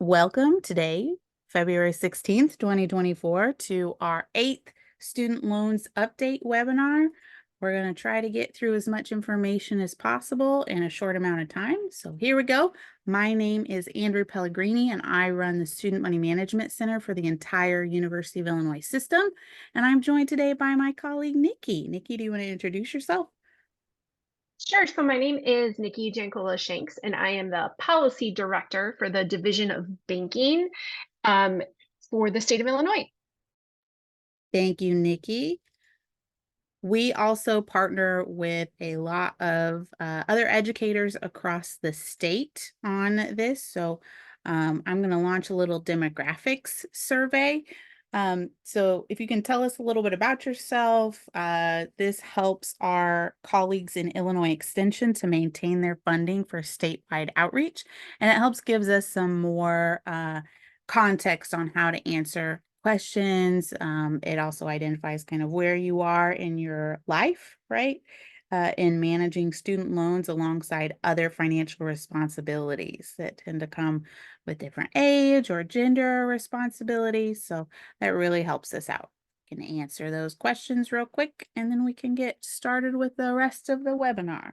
Welcome today, February 16th, 2024, to our 8th Student Loans Update webinar. We're going to try to get through as much information as possible in a short amount of time. So here we go. My name is Andrew Pellegrini, and I run the Student Money Management Center for the entire University of Illinois system. And I'm joined today by my colleague, Nikki. Nikki, do you want to introduce yourself? Sure. So my name is Nikki Jankola Shanks, and I am the policy director for the Division of Banking um, for the state of Illinois. Thank you, Nikki. We also partner with a lot of other educators across the state on this. So I'm going to launch a little demographics survey. So if you can tell us a little bit about yourself, this helps our colleagues in Illinois Extension to maintain their funding for statewide outreach. And it helps gives us some more context on how to answer questions. It also identifies kind of where you are in your life, right? In managing student loans alongside other financial responsibilities that tend to come with different age or gender responsibilities. So that really helps us out. Can answer those questions real quick, and then we can get started with the rest of the webinar.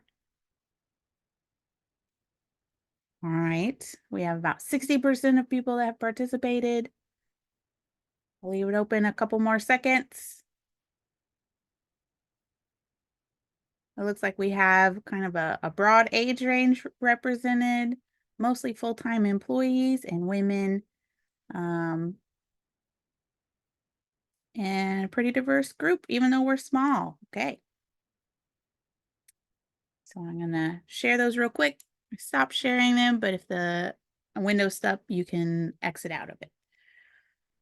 All right, we have about 60% of people that have participated. I'll leave it open a couple more seconds. It looks like we have kind of a broad age range represented, mostly full-time employees and women, and a pretty diverse group, even though we're small. Okay. So I'm gonna share those real quick. Stop sharing them, but if the window's stuck, you can exit out of it.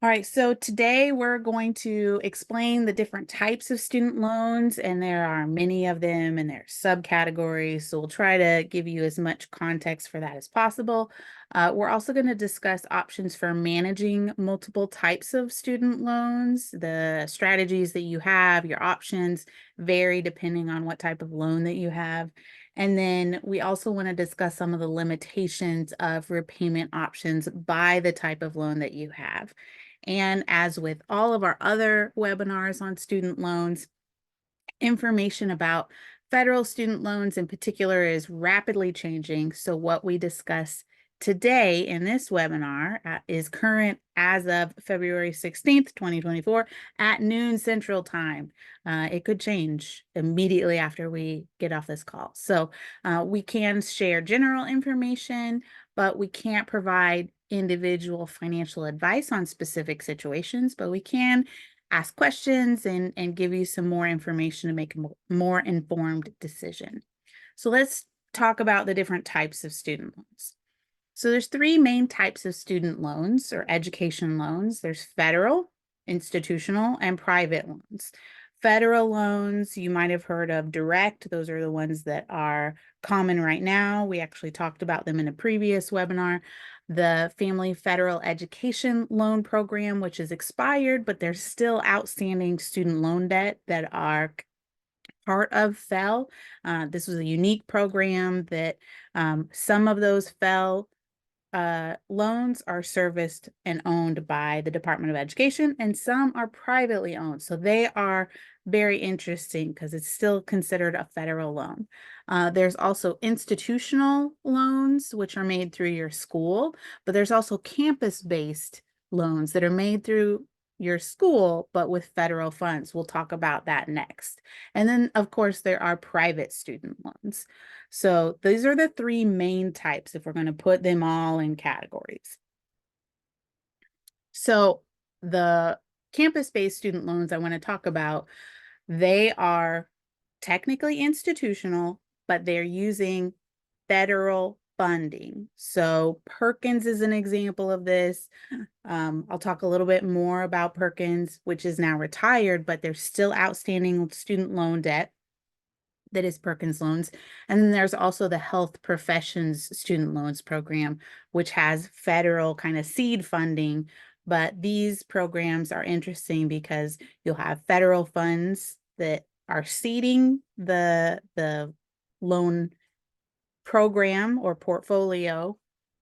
All right, so today we're going to explain the different types of student loans, and there are many of them and there are subcategories. So we'll try to give you as much context for that as possible. We're also going to discuss options for managing multiple types of student loans. The strategies that you have, your options vary depending on what type of loan that you have. And then we also want to discuss some of the limitations of repayment options by the type of loan that you have. And as with all of our other webinars on student loans, information about federal student loans in particular is rapidly changing. So what we discuss today in this webinar is current as of February 16th, 2024 at noon Central Time. It could change immediately after we get off this call. So we can share general information, but we can't provide individual financial advice on specific situations, but we can ask questions and give you some more information to make a more informed decision. So let's talk about the different types of student loans. So there's three main types of student loans or education loans. There's federal, institutional, and private loans. Federal loans, you might have heard of direct. Those are the ones that are common right now. We actually talked about them in a previous webinar. The Family Federal Education Loan Program, which is expired, but there's still outstanding student loan debt that are part of FEL. This was a unique program that some of those FEL loans are serviced and owned by the Department of Education, and some are privately owned. So they are very interesting because it's still considered a federal loan. There's also institutional loans, which are made through your school, but there's also campus-based loans that are made through your school, but with federal funds. We'll talk about that next. And then, of course, there are private student loans. So these are the three main types if we're going to put them all in categories. So the campus-based student loans I want to talk about, they are technically institutional, but they're using federal funding. So Perkins is an example of this. I'll talk a little bit more about Perkins, which is now retired, but there's still outstanding student loan debt that is Perkins loans. And then there's also the Health Professions Student Loans Program, which has federal kind of seed funding. But these programs are interesting because you'll have federal funds that are seeding the loan program or portfolio,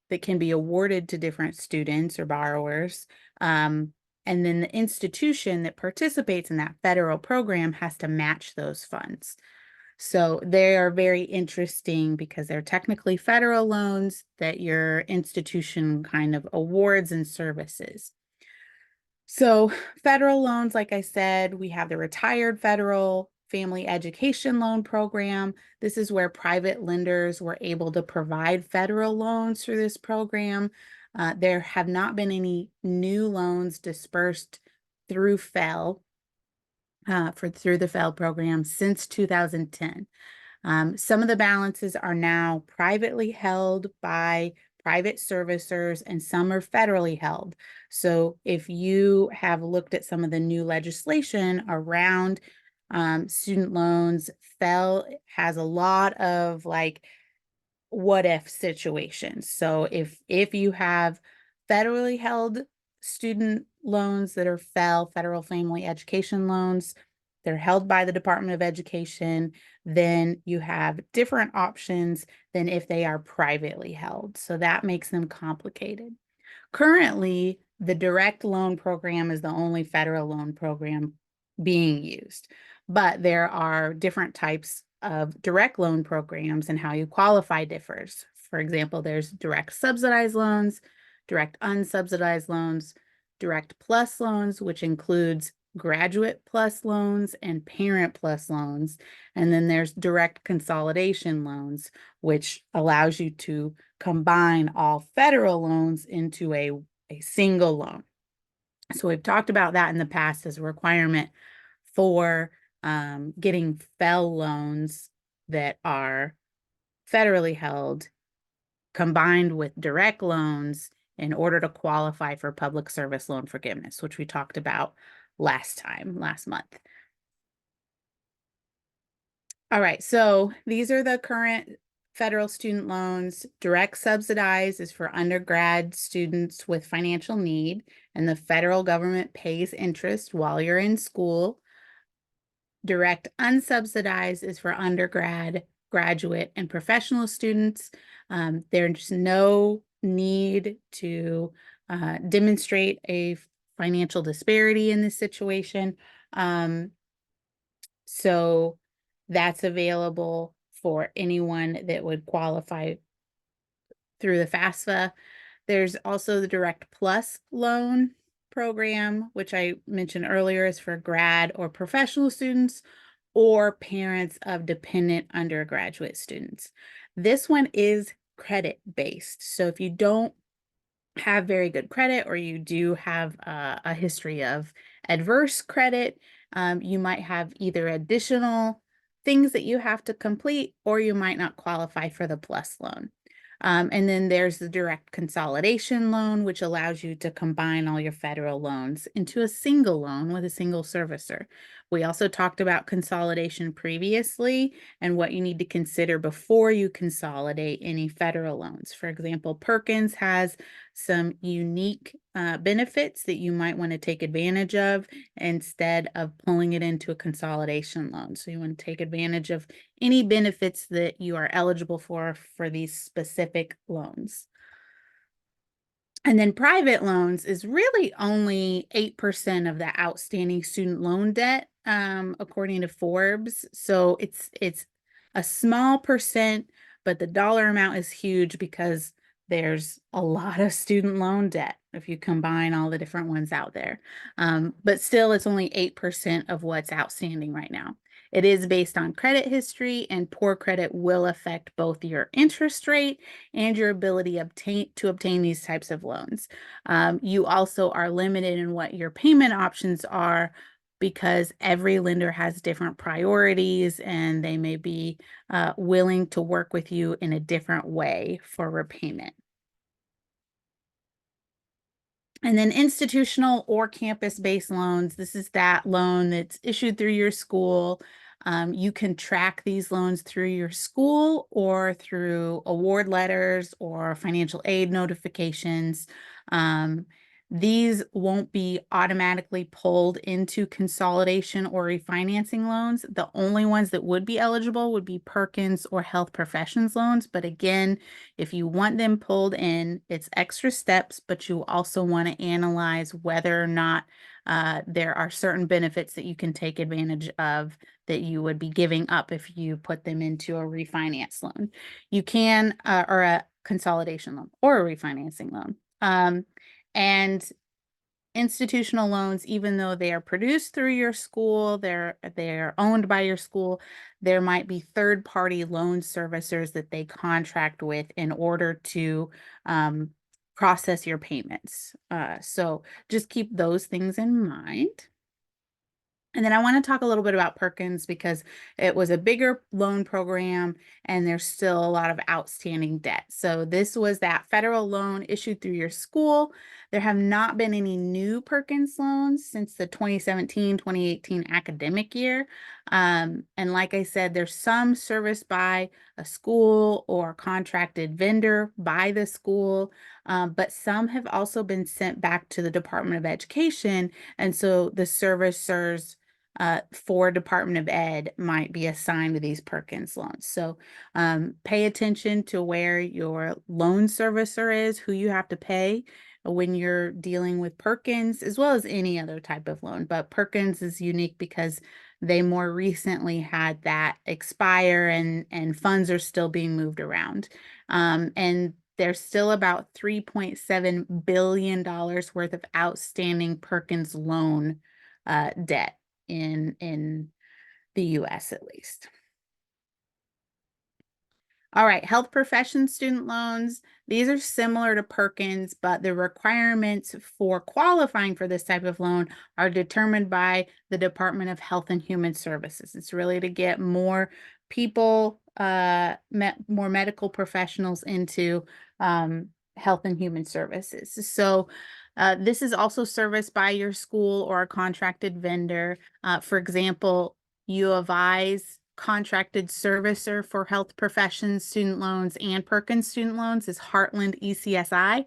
that can be awarded to different students or borrowers. And then the institution that participates in that federal program has to match those funds. So they are very interesting because they're technically federal loans that your institution kind of awards and services. So federal loans, like I said, we have the retired federal family education loan program. This is where private lenders were able to provide federal loans through this program. There have not been any new loans dispersed through FEL through the FEL program since 2010. Some of the balances are now privately held by private servicers and some are federally held. So if you have looked at some of the new legislation around student loans, FEL has a lot of like what if situations. So if you have federally held student loans that are federal family education loans, they're held by the Department of Education, then you have different options than if they are privately held. So that makes them complicated. Currently, the direct loan program is the only federal loan program being used, but there are different types of direct loan programs and how you qualify differs. For example, there's direct subsidized loans, direct unsubsidized loans, direct plus loans, which includes graduate plus loans and parent plus loans. And then there's direct consolidation loans, which allows you to combine all federal loans into a single loan. So we've talked about that in the past as a requirement for getting FEL loans that are federally held combined with direct loans in order to qualify for public service loan forgiveness, which we talked about last month. All right, so these are the current federal student loans. Direct subsidized is for undergrad students with financial need, and the federal government pays interest while you're in school. Direct unsubsidized is for undergrad, graduate, and professional students. There's no need to demonstrate a financial disparity in this situation. So that's available for anyone that would qualify through the FAFSA. There's also the Direct Plus loan program, which I mentioned earlier is for grad or professional students or parents of dependent undergraduate students. This one is credit based. So if you don't have very good credit or you do have a history of adverse credit, you might have either additional things that you have to complete or you might not qualify for the plus loan. And then there's the direct consolidation loan, which allows you to combine all your federal loans into a single loan with a single servicer. We also talked about consolidation previously and what you need to consider before you consolidate any federal loans. For example, Perkins has some unique benefits that you might want to take advantage of instead of pulling it into a consolidation loan. So you want to take advantage of any benefits that you are eligible for these specific loans. And then private loans is really only 8% of the outstanding student loan debt, according to Forbes. So it's a small percent, but the dollar amount is huge because there's a lot of student loan debt if you combine all the different ones out there. But still, it's only 8% of what's outstanding right now. It is based on credit history, and poor credit will affect both your interest rate and your ability to obtain these types of loans. You also are limited in what your payment options are because every lender has different priorities and they may be willing to work with you in a different way for repayment. And then institutional or campus-based loans, this is that loan that's issued through your school. You can track these loans through your school or through award letters or financial aid notifications. These won't be automatically pulled into consolidation or refinancing loans. The only ones that would be eligible would be Perkins or health professions loans. But again, if you want them pulled in, it's extra steps, but you also want to analyze whether or not there are certain benefits that you can take advantage of that you would be giving up if you put them into a refinance loan. You can, or a consolidation loan or a refinancing loan. And institutional loans, even though they are produced through your school, they're owned by your school, there might be third-party loan servicers that they contract with in order to process your payments. So just keep those things in mind. And then I want to talk a little bit about Perkins because it was a bigger loan program and there's still a lot of outstanding debt. So this was that federal loan issued through your school. There have not been any new Perkins loans since the 2017-2018 academic year. And like I said, there's some serviced by a school or contracted vendor by the school, but some have also been sent back to the Department of Education. And so the servicers for Department of Ed might be assigned to these Perkins loans. So pay attention to where your loan servicer is, who you have to pay when you're dealing with Perkins, as well as any other type of loan. But Perkins is unique because they more recently had that expire and funds are still being moved around. And there's still about $3.7 billion worth of outstanding Perkins loan debt in the US at least. All right, health profession student loans. These are similar to Perkins, but the requirements for qualifying for this type of loan are determined by the Department of Health and Human Services. It's really to get more people, more medical professionals into health and human services. So this is also serviced by your school or a contracted vendor. For example, U of I's contracted servicer for health professions student loans and Perkins student loans is Heartland ECSI.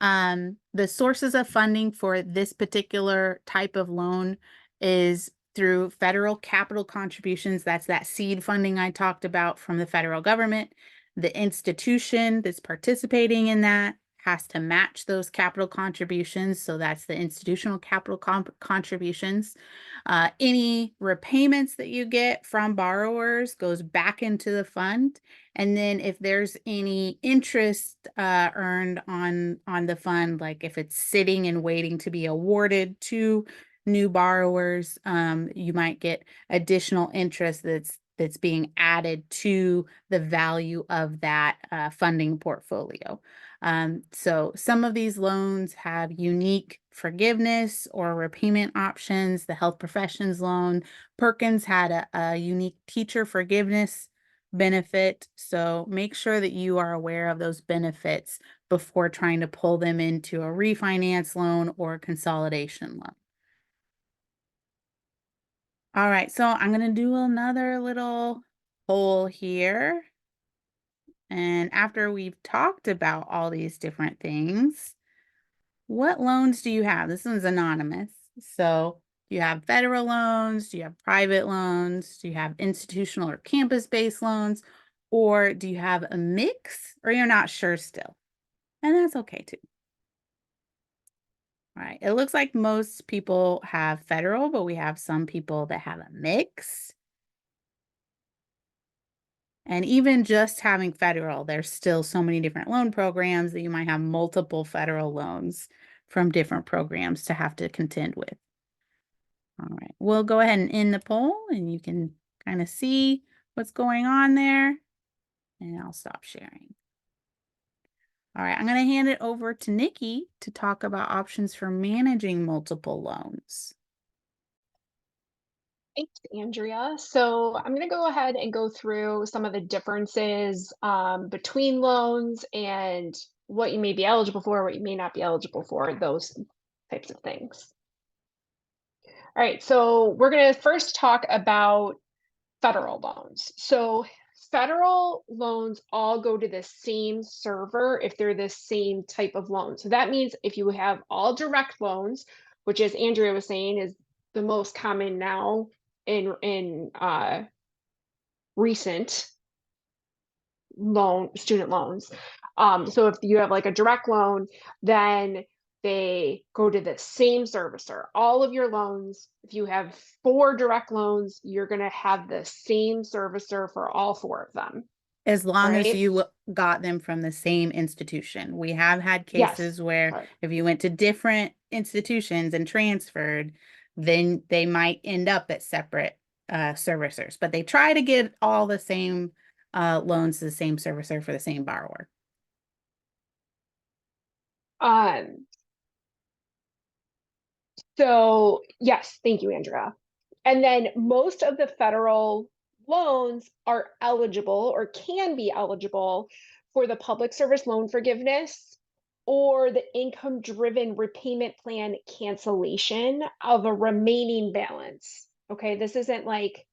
The sources of funding for this particular type of loan is through federal capital contributions. That's that seed funding I talked about from the federal government. The institution that's participating in that has to match those capital contributions. So that's the institutional capital contributions. Any repayments that you get from borrowers goes back into the fund. And then if there's any interest earned on the fund, like if it's sitting and waiting to be awarded to new borrowers, you might get additional interest that's being added to the value of that funding portfolio. So some of these loans have unique forgiveness or repayment options. The health professions loan, Perkins had a unique teacher forgiveness benefit. So make sure that you are aware of those benefits before trying to pull them into a refinance loan or a consolidation loan. All right, so I'm going to do another little poll here. And after we've talked about all these different things, what loans do you have? This one's anonymous. So do you have federal loans? Do you have private loans? Do you have institutional or campus-based loans? Or do you have a mix or you're not sure still? And that's okay too. All right. It looks like most people have federal, but we have some people that have a mix. And even just having federal, there's still so many different loan programs that you might have multiple federal loans from different programs to have to contend with. All right, we'll go ahead and end the poll and you can kind of see what's going on there. And I'll stop sharing. All right, I'm going to hand it over to Nikki to talk about options for managing multiple loans. Thanks, Andrea. So I'm going to go ahead and go through some of the differences between loans and what you may be eligible for, what you may not be eligible for, those types of things. All right, so we're going to first talk about federal loans. So federal loans all go to the same server if they're the same type of loan. So that means if you have all direct loans, which as Andrea was saying is the most common now in recent student loans. So if you have like a direct loan, then they go to the same servicer. All of your loans, if you have 4 direct loans, you're going to have the same servicer for all 4 of them, As long as right? you got them from the same institution. We have had Yes. cases where Sorry. if you went to different institutions and transferred, then they might end up at separate servicers, but they try to get all the same loans to the same servicer for the same borrower. Um, so yes, thank you, Andrea. And then most of the federal loans are eligible or can be eligible for the public service loan forgiveness or the income driven repayment plan cancellation of a remaining balance. Okay, this isn't like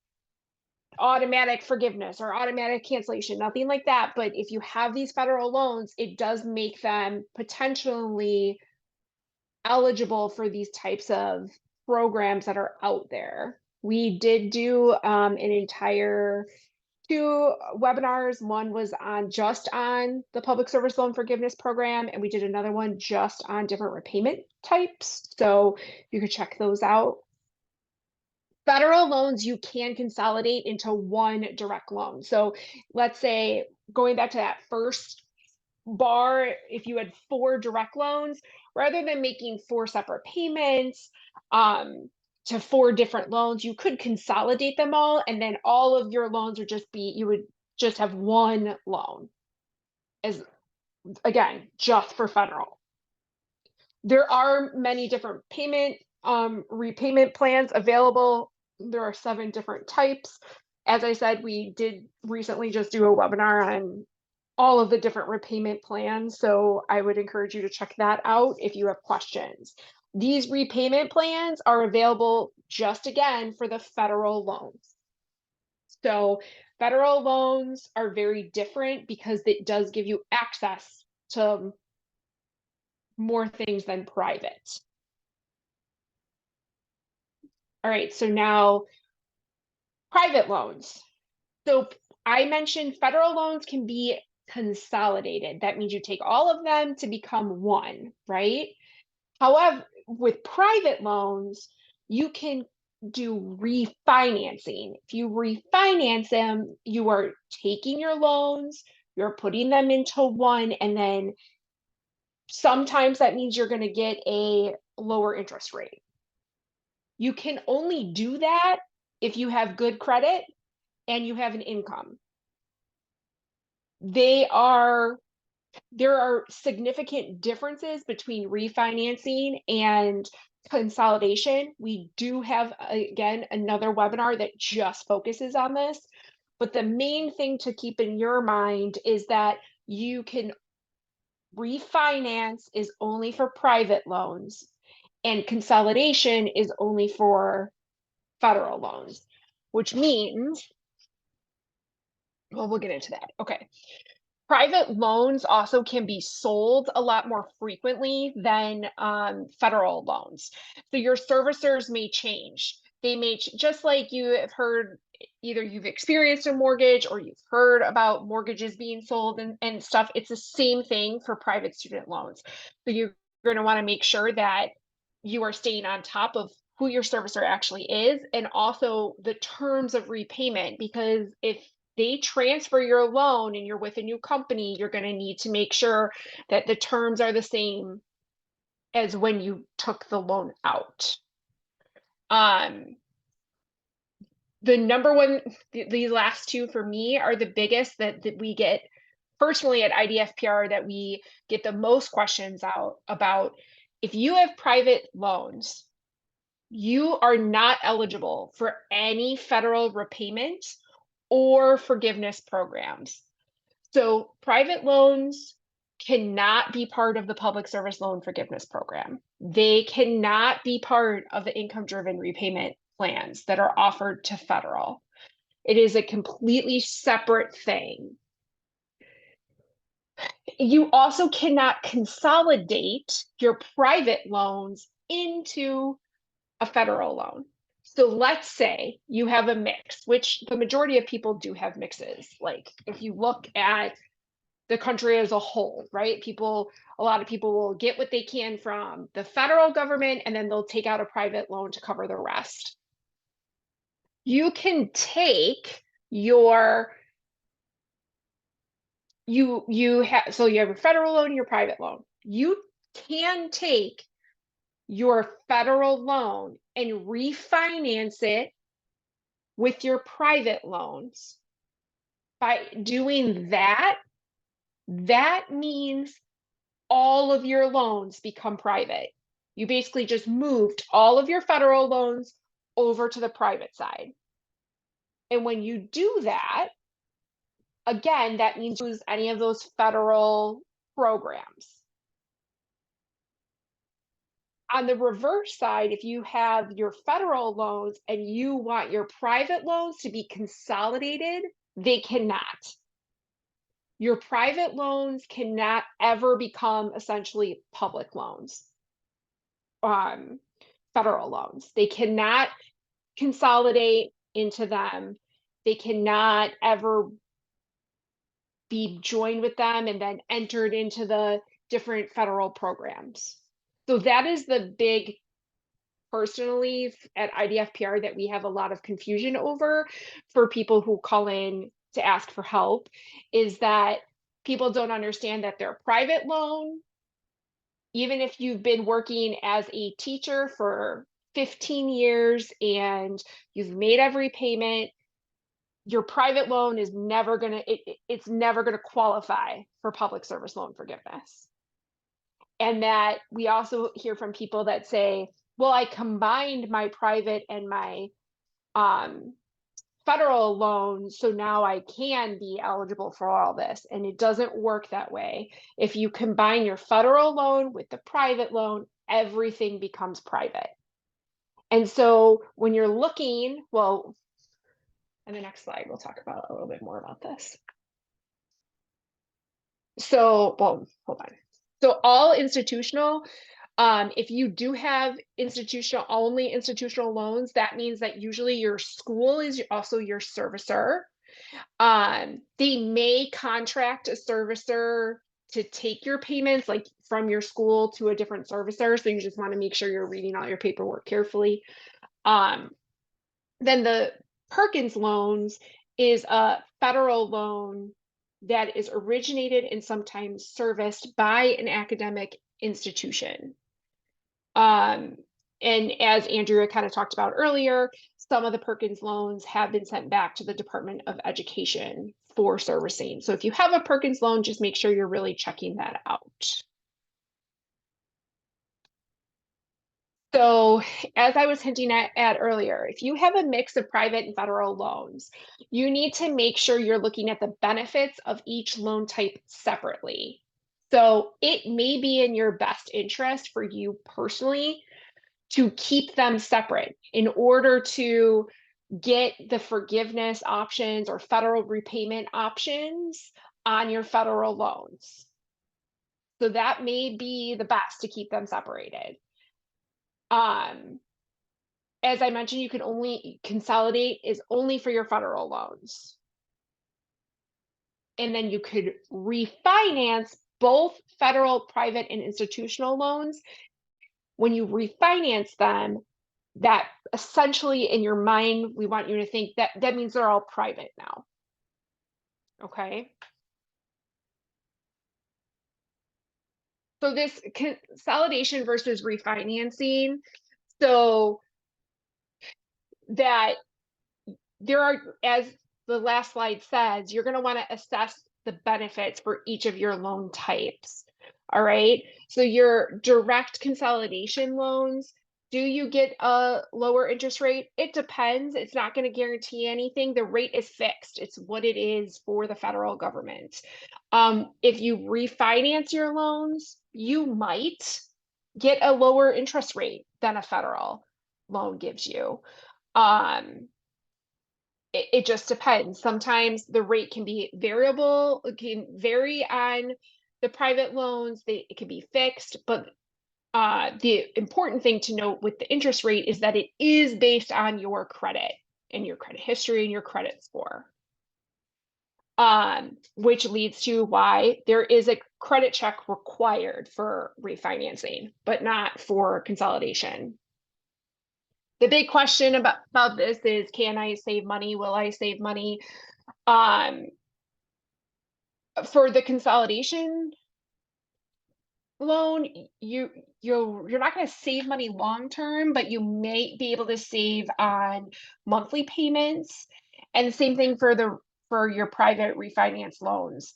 automatic forgiveness or automatic cancellation, nothing like that. But if you have these federal loans, it does make them potentially eligible for these types of programs that are out there. We did do an entire 2 webinars. One was on just on the public service loan forgiveness program, and we did another one just on different repayment types. So you could check those out. Federal loans you can consolidate into one direct loan. So let's say going back to that first bar, if you had 4 direct loans, rather than making 4 separate payments to 4 different loans, you could consolidate them all, and then all of your loans would just be, you would just have one loan, as again, just for federal. There are many different repayment plans available. There are 7 different types. As I said, we did recently just do a webinar on all of the different repayment plans. So I would encourage you to check that out if you have questions. These repayment plans are available just again for the federal loans. So federal loans are very different because it does give you access to more things than private. All right, so now private loans. So I mentioned federal loans can be consolidated. That means you take all of them to become one, right? However, with private loans, you can do refinancing. If you refinance them, you are taking your loans, you're putting them into one, and then sometimes that means you're going to get a lower interest rate. You can only do that if you have good credit and you have an income. There are significant differences between refinancing and consolidation. We do have, again, another webinar that just focuses on this. But the main thing to keep in your mind is that you can refinance is only for private loans and consolidation is only for federal loans, which means, well, we'll get into that. Okay. Private loans also can be sold a lot more frequently than federal loans. So your servicers may change. They may, just like you have heard, either you've experienced a mortgage or you've heard about mortgages being sold and stuff. It's the same thing for private student loans. So you're going to want to make sure that you are staying on top of who your servicer actually is and also the terms of repayment, because if they transfer your loan and you're with a new company, you're going to need to make sure that the terms are the same as when you took the loan out. The number one, these last 2 for me are the biggest that we get personally at IDFPR, that we get the most questions out about. If you have private loans, you are not eligible for any federal repayment or forgiveness programs. So private loans cannot be part of the public service loan forgiveness program. They cannot be part of the income driven repayment plans that are offered to federal. It is a completely separate thing. You also cannot consolidate your private loans into a federal loan. So let's say you have a mix, which the majority of people do have mixes. Like if you look at the country as a whole, right? A lot of people will get what they can from the federal government and then they'll take out a private loan to cover the rest. You can take your you have so you have your federal loan and your private loan. You can take your federal loan and refinance it with your private loans. By doing that, that means all of your loans become private. You basically just moved all of your federal loans over to the private side. And when you do that, again, that means you use any of those federal programs. On the reverse side, if you have your federal loans and you want your private loans to be consolidated, they cannot. Your private loans cannot ever become essentially public loans, federal loans. They cannot consolidate into them. They cannot ever be joined with them and then entered into the different federal programs. So that is the big, personally, at IDFPR, that we have a lot of confusion over for people who call in to ask for help, is that people don't understand that their private loan, even if you've been working as a teacher for 15 years and you've made every payment, your private loan is never going to it's never going to qualify for public service loan forgiveness. And that we also hear from people that say, well, I combined my private and my federal loan, so now I can be eligible for all this. And it doesn't work that way. If you combine your federal loan with the private loan, everything becomes private. And so when you're looking, well, in the next slide, we'll talk about a little bit more about this. So, well, hold on. So all institutional, if you do have only institutional loans, that means that usually your school is also your servicer. They may contract a servicer to take your payments, like from your school to a different servicer. So you just want to make sure you're reading all your paperwork carefully. Then the Perkins loans is a federal loan that is originated and sometimes serviced by an academic institution. And as Andrea kind of talked about earlier, some of the Perkins loans have been sent back to the Department of Education for servicing. So if you have a Perkins loan, just make sure you're really checking that out. So as I was hinting at earlier, if you have a mix of private and federal loans, you need to make sure you're looking at the benefits of each loan type separately. So it may be in your best interest for you personally to keep them separate in order to get the forgiveness options or federal repayment options on your federal loans. So that may be the best to keep them separated. As I mentioned, you can only consolidate is only for your federal loans. And then you could refinance both federal, private, and institutional loans. When you refinance them, that essentially in your mind, we want you to think that that means they're all private now. Okay. So this consolidation versus refinancing, so that there are, as the last slide says, you're going to want to assess the benefits for each of your loan types. All right. So your direct consolidation loans, do you get a lower interest rate? It depends. It's not going to guarantee anything. The rate is fixed. It's what it is for the federal government. If you refinance your loans, you might get a lower interest rate than a federal loan gives you. It just depends. Sometimes the rate can be variable, it can vary on the private loans, it can be fixed, but the important thing to note with the interest rate is that it is based on your credit and your credit history and your credit score. Which leads to why there is a credit check required for refinancing, but not for consolidation. The big question about this is, can I save money? Will I save money? Um, for the consolidation loan, you're not going to save money long term, but you may be able to save on monthly payments. And the same thing for your private refinance loans.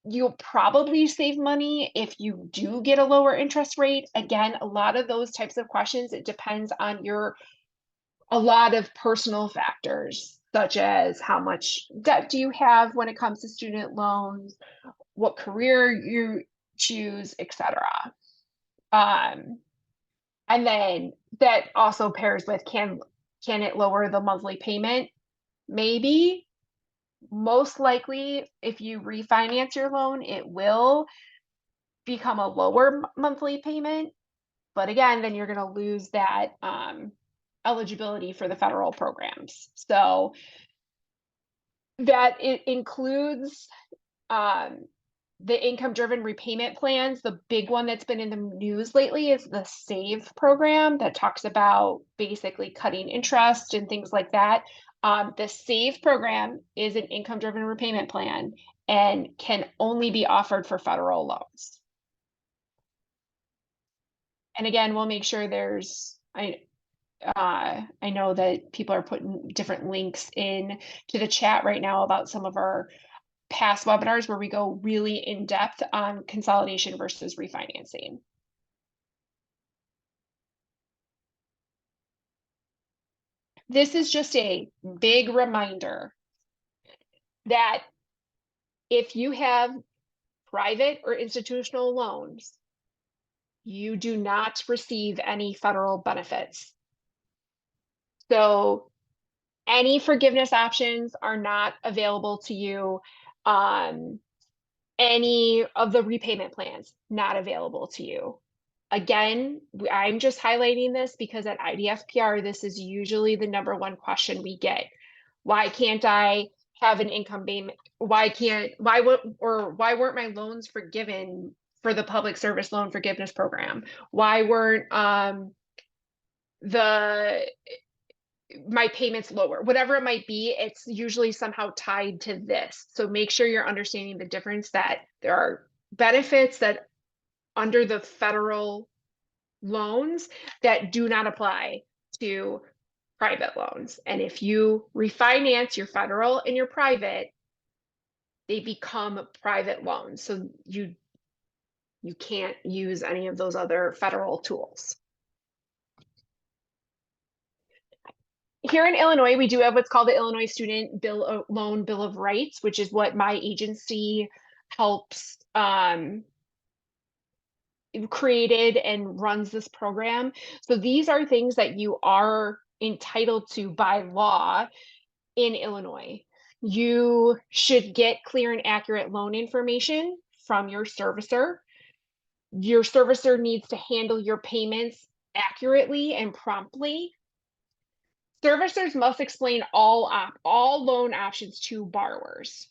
You'll probably save money if you do get a lower interest rate. Again, a lot of those types of questions, it depends on a lot of personal factors, such as how much debt do you have when it comes to student loans, what career you choose, etc. Um, and then that also pairs with, can it lower the monthly payment? Maybe. Most likely, if you refinance your loan, it will become a lower monthly payment. But again, then you're going to lose that eligibility for the federal programs. So that it includes um, the income-driven repayment plans. The big one that's been in the news lately is the SAVE program that talks about basically cutting interest and things like that. The SAVE program is an income-driven repayment plan and can only be offered for federal loans. And again, we'll make sure I know that people are putting different links in to the chat right now about some of our past webinars where we go really in depth on consolidation versus refinancing. This is just a big reminder that if you have private or institutional loans, you do not receive any federal benefits. So any forgiveness options are not available to you. Any of the repayment plans, not available to you. Again, I'm just highlighting this because at IDFPR, this is usually the number one question we get. Why can't I have an income payment? Why weren't my loans forgiven for the public service loan forgiveness program? Why weren't the my payments lower? Whatever it might be, it's usually somehow tied to this. So make sure you're understanding the difference, that there are benefits that under the federal loans that do not apply to private loans. And if you refinance your federal and your private, they become private loans. So you can't use any of those other federal tools. Here in Illinois, we do have what's called the Illinois Student Loan Bill of Rights, which is what my agency helps created and runs this program. So these are things that you are entitled to by law in Illinois. You should get clear and accurate loan information from your servicer. Your servicer needs to handle your payments accurately and promptly. Servicers must explain all loan options to borrowers.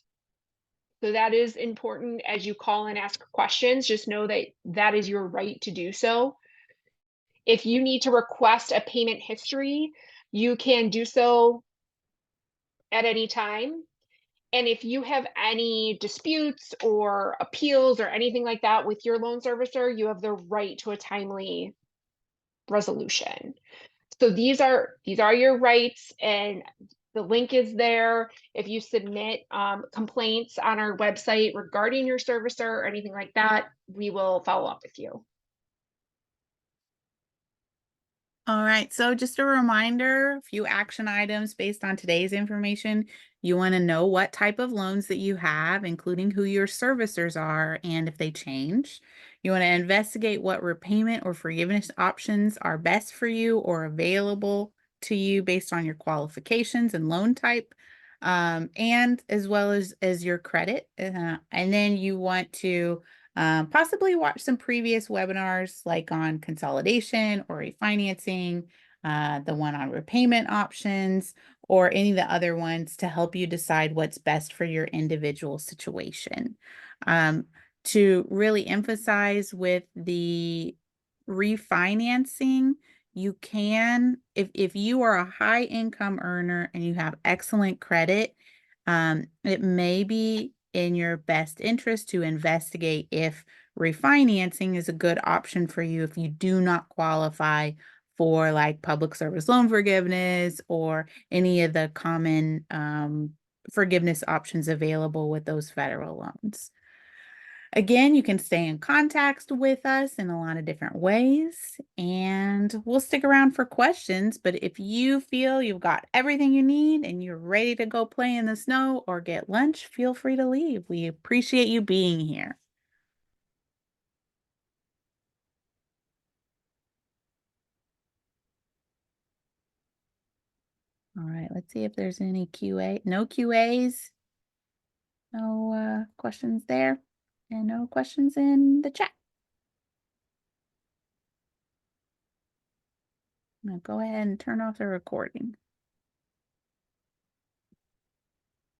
So that is important as you call and ask questions. Just know that that is your right to do so. If you need to request a payment history, you can do so at any time. And if you have any disputes or appeals or anything like that with your loan servicer, you have the right to a timely resolution. So these are your rights, and the link is there. If you submit complaints on our website regarding your servicer or anything like that, we will follow up with you. All right, so just a reminder, a few action items based on today's information. You want to know what type of loans that you have, including who your servicers are and if they change. You want to investigate what repayment or forgiveness options are best for you or available to you based on your qualifications and loan type, and as well as your credit. And then you want to possibly watch some previous webinars like on consolidation or refinancing, the one on repayment options, or any of the other ones to help you decide what's best for your individual situation. To really emphasize with the refinancing, you can, if you are a high income earner and you have excellent credit, it may be in your best interest to investigate if refinancing is a good option for you if you do not qualify for like public service loan forgiveness or any of the common forgiveness options available with those federal loans. Again, you can stay in contact with us in a lot of different ways, and we'll stick around for questions. But if you feel you've got everything you need and you're ready to go play in the snow or get lunch, feel free to leave. We appreciate you being here. All right, let's see if there's any QA. No QAs, no questions there, and no questions in the chat. I'm gonna go ahead and turn off the recording.